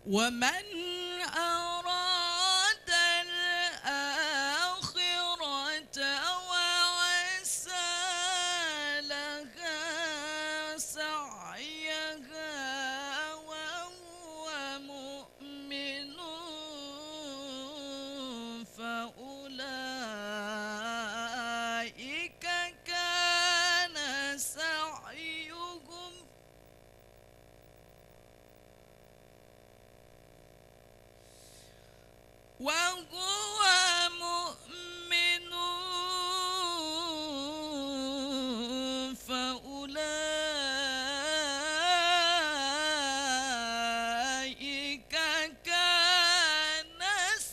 ومن أراد الآخرة وعسى لها سعيها وهو مؤمن فأولئك كان سعيهم وهو مؤمن فأولئك كان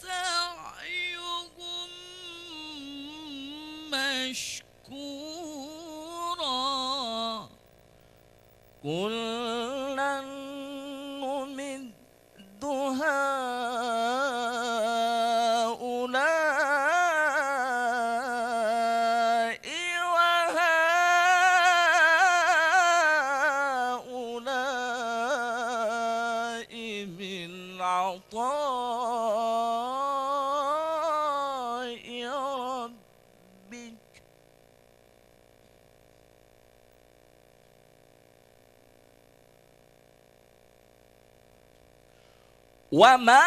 سعيهم مشكورا كلا نمد هؤلاء وهؤلاء من عطاء ربك وما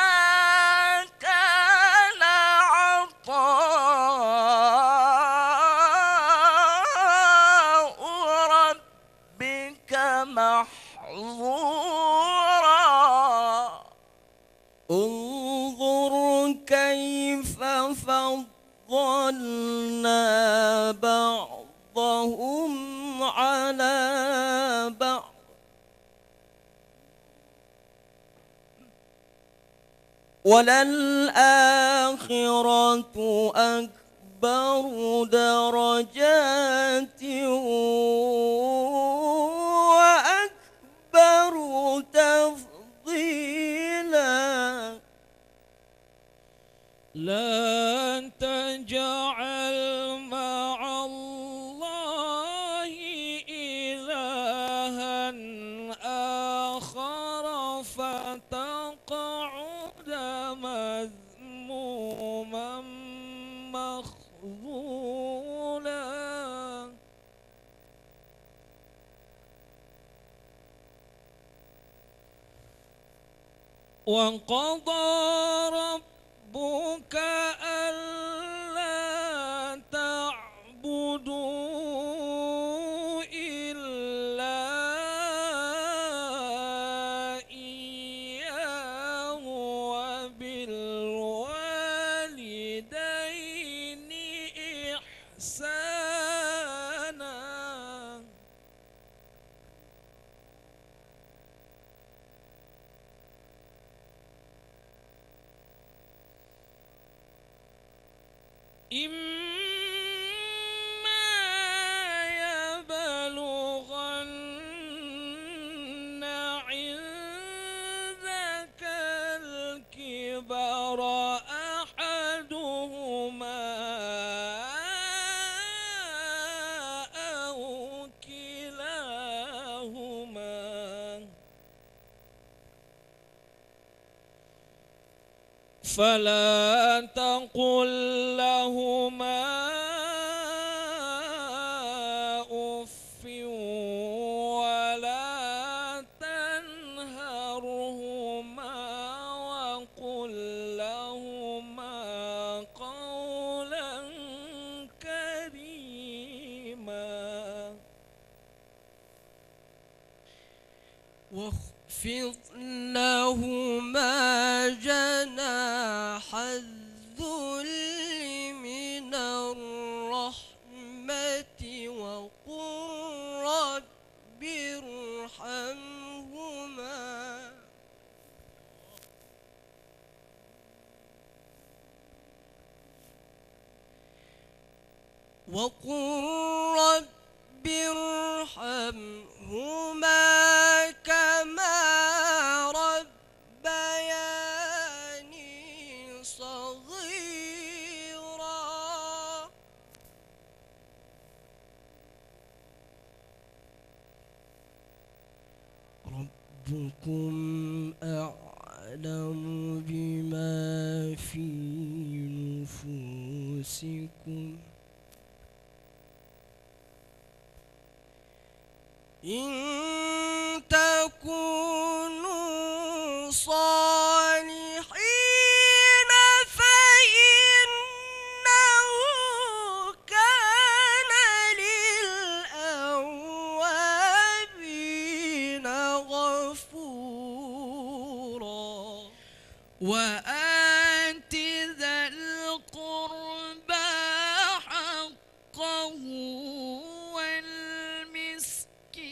كان عطاء ربك محظورا انظر كيف فضلنا بعضهم على بعض وللآخرة أكبر درجات وأكبر تفضيلا لا تجعل مع الله إلها آخر فتقعد مذموما مخذولا وقضى ربك ألا تعبدوا إلا إياه وبالوالدين إحسانا إما يبلغن عندك الكبر أحدهما أو كلاهما فلا تقل لهما أف ولا تنهرهما وقل لهما قولا كريما واخفض لهما جناح الذل من الرحمة وقل رب ارحمهما كما ربياني صغيرا ربكم أعلم أنفسكم إن تكونوا صالحين فإنه كان للأوابين غفورا وآت ذا القربى حقه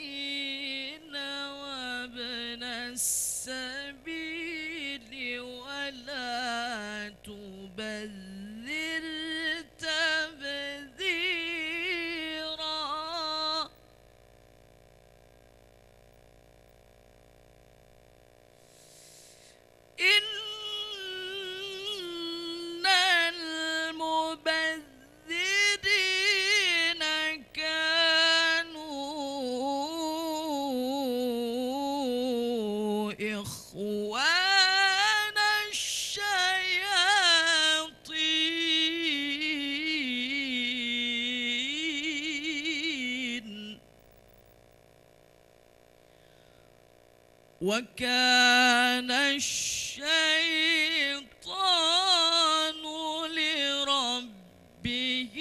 والمسكين وابن السبيل ولا تبذر تبذيرا إن المبذرين كانوا إخوان الشياطين وكان الشيطان لربه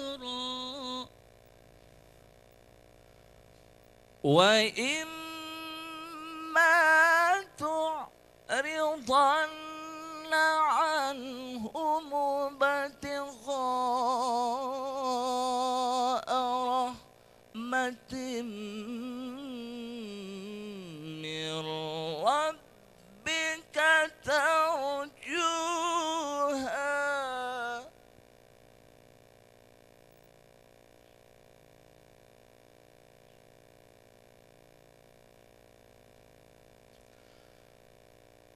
كفورا وإما تعرضن عنهم ابتغاء رحمة من ربك ترجوها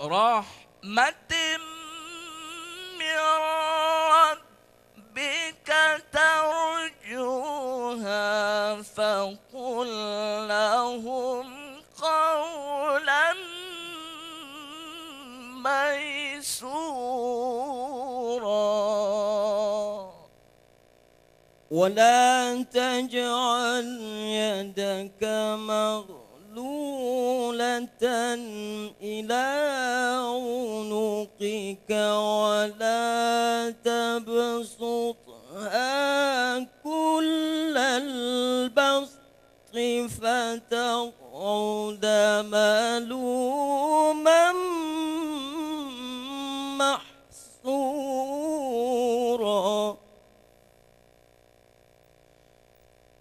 رحمة من ربك ترجوها فقل لهم قولا ميسورا ولا تجعل يدك مغلولة إلى عنقك ولا تبسطها كل البسط فتقعد ملوما محسورا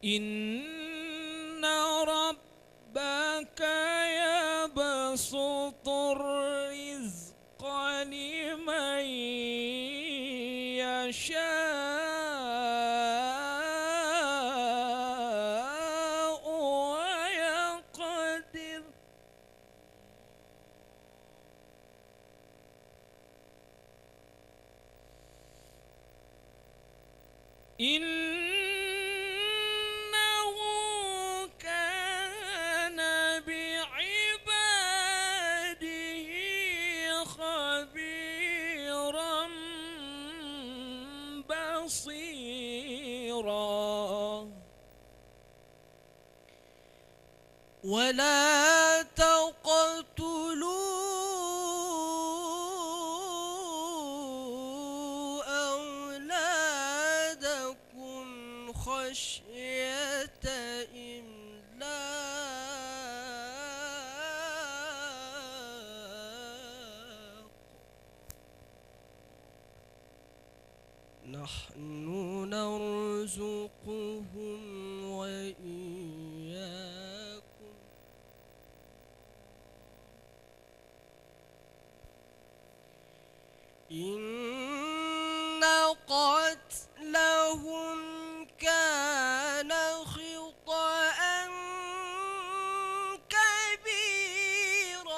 إن ربك يبسط الرزق لمن يشاء ويقدر إنه كان بعباده خبيرا بصيرا ولا تقتلوا أولادكم خشية إملاق نحن نرزقهم وإياكم إن قتلهم كان خطأ كبيرا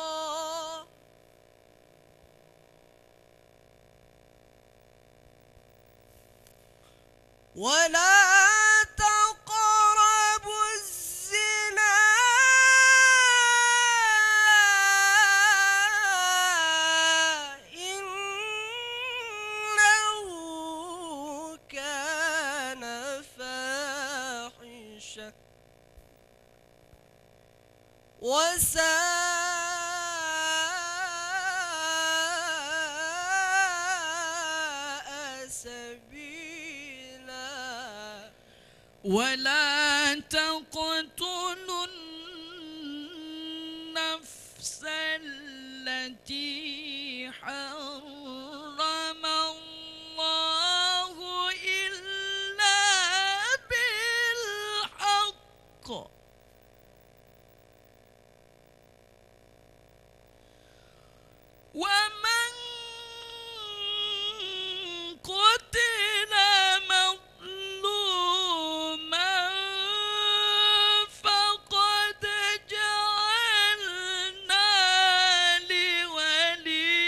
ولا تقربوا الزنا وساء سبيلا ولا تقتلوا النفس التي حرم الله إلا بالحق ومن قتل مظلوما فقد جعلنا لوليه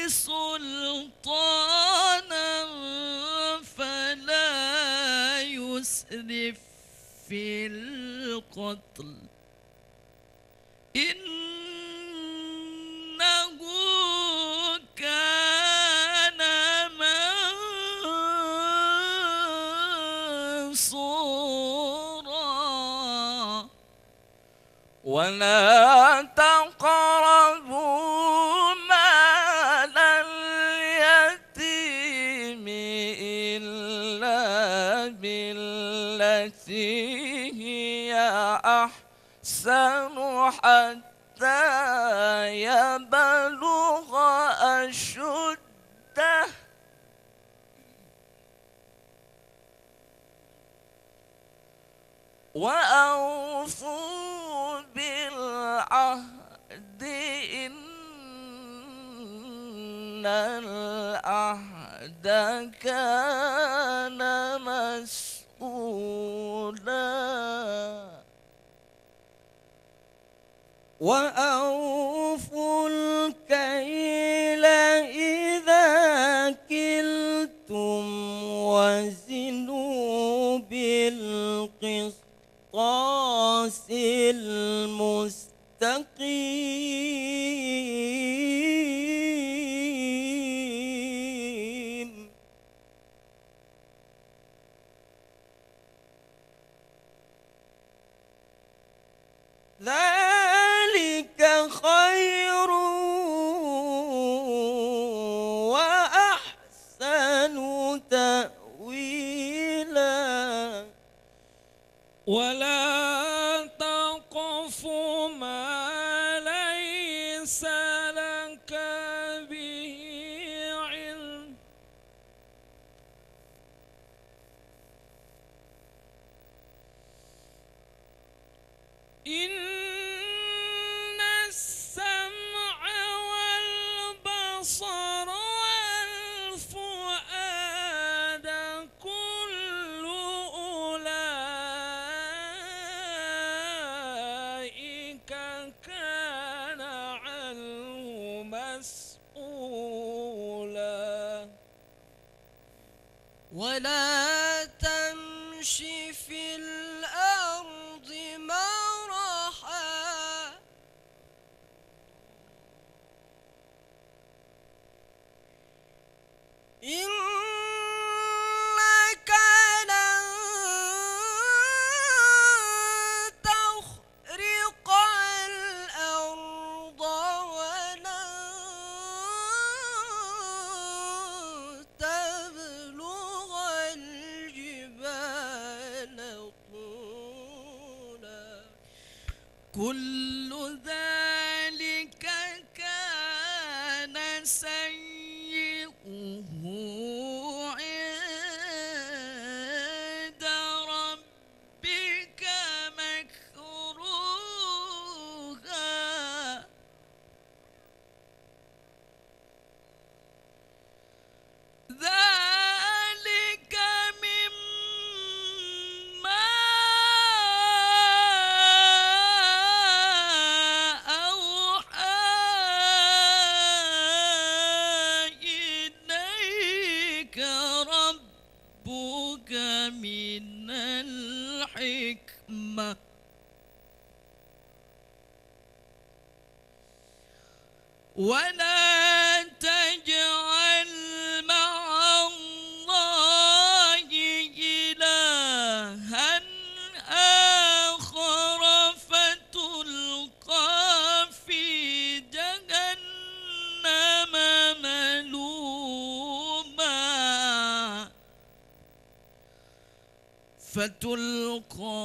سلطانا فلا يسرف في القتل إنه كان منصورا ولا تقربوا مال اليتيم إلا بالتي هي أحسن حتى يبلغ أشده وأوفوا بالعهد إن العهد كان مسؤولا وأوفوا الكيل إذا كلتم وزنوا بالقسطاس المستقيم ذلك خير وأحسن تأويلا ولا تقف ما ليس لك به علم إن السمع والبصر والفؤاد كل أولئك كان عنه مسؤولا ولا تمش في الأرض مرحا إنك لن تخرق الأرض ولن تبلغ الجبال طولا كل ذلك كان سيئه عند ربك مكروها ذلك مما أوحى إليك ربك من الحكمة ولا تجعل مع الله إلها آخر فتلقى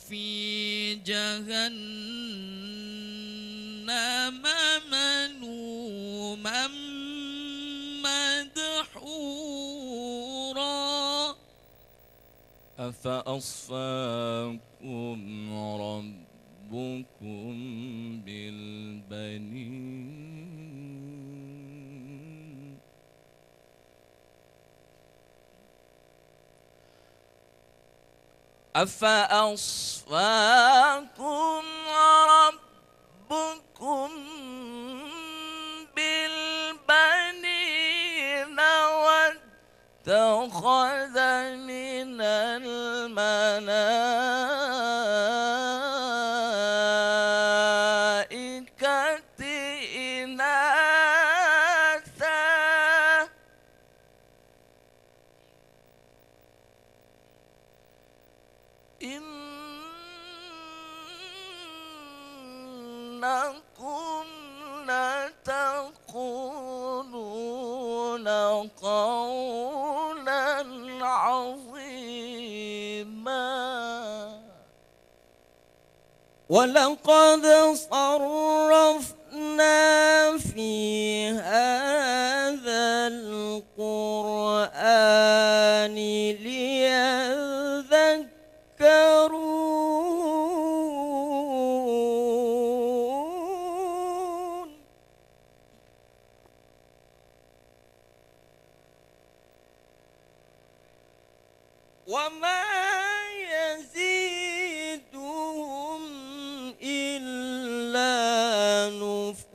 في جهنم ملوما مدحورا أفأصفاكم ربكم بالبنين أفأصفاكم ربكم بالبنين واتخذ من الملائكة إناثا إنكم لتقولون قولا عظيما ولقد صرفنا في هذا القرآن ليذكرون وما يزيدهم إلا نفورا